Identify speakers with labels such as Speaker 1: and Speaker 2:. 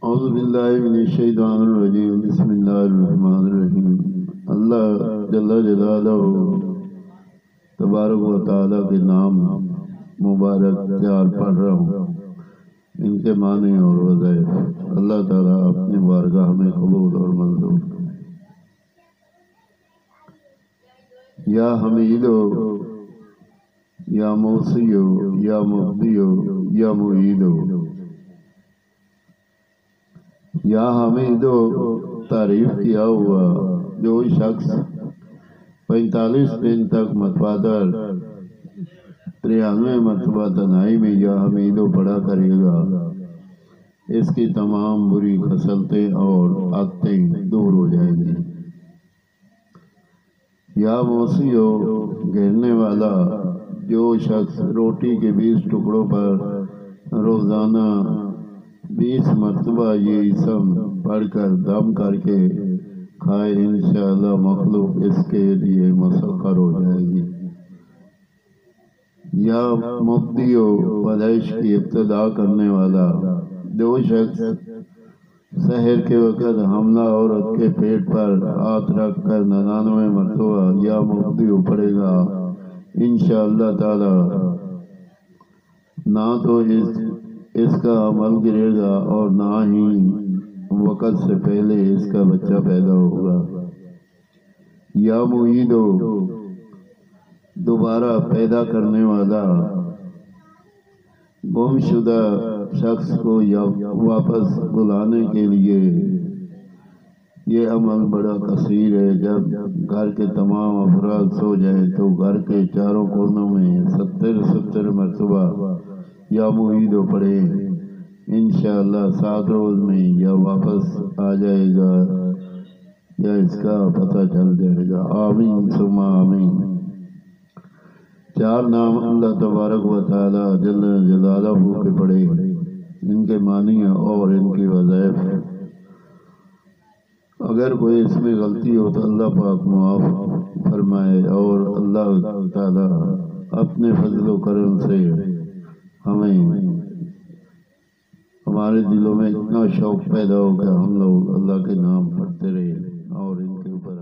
Speaker 1: اعوذ باللہ من الشیطان الرجیم بسم اللہ الرحمن الرحیم۔ اللہ جل جلالہ تبارک و تعالیٰ کے نام مبارک چار پڑھ رہا ہوں، ان کے معنی اور وظائف اللہ تعالیٰ اپنی بارگاہ میں قبول اور منظور۔ یا حمیدو یا موسیو یا مبدیو یا معیدو۔ یا حمیدو تعریف کیا ہوا جو شخص 45 دن تک متواتر 93 مرتبہ تنہائی میں یا حمیدو پڑھا کرے گا، اس کی تمام بری خصلتیں اور عادتیں دور ہو جائیں گی۔ یا موسیو گھیرنے والا جو شخص روٹی کے 20 ٹکڑوں پر روزانہ 20 مرتبہ یہ اسم پڑھ کر دم کر کے کھائے، انشاءاللہ مخلوق اس کے لیے مسخر ہو جائے گی۔ یا مبدیو پیدائش کی ابتدا کرنے والا جو شخص سحر کے وقت حاملہ عورت کے پیٹ پر ہاتھ رکھ کر 99 مرتبہ یا مبدیو پڑھے گا، انشاءاللہ تعالی نہ تو اس کا عمل گرے گا اور نہ ہی وقت سے پہلے اس کا بچہ پیدا ہوگا۔ یا معیدو دوبارہ پیدا کرنے والا گم شدہ شخص کو یا واپس بلانے کے لیے یہ عمل بڑا کثیر ہے۔ جب گھر کے تمام افراد سو جائیں تو گھر کے چاروں کونوں میں 70 مرتبہ یا معیدو پڑھے، انشاءاللہ 7 روز میں یا واپس آ جائے گا یا اس کا پتہ چل جائے گا۔ آمین ثم آمین۔ 4 نام اللہ تبارک و تعالی جل جلالہ کے پڑھے، ان کے معنی اور ان کی وظائف۔ اگر کوئی اس میں غلطی ہو تو اللہ پاک معاف فرمائے، اور اللہ تعالی اپنے فضل و کرم سے ہمارے دلوں میں اتنا شوق پیدا ہو کہ ہم لوگ اللہ کے نام پڑھتے رہے اور ان کے اوپر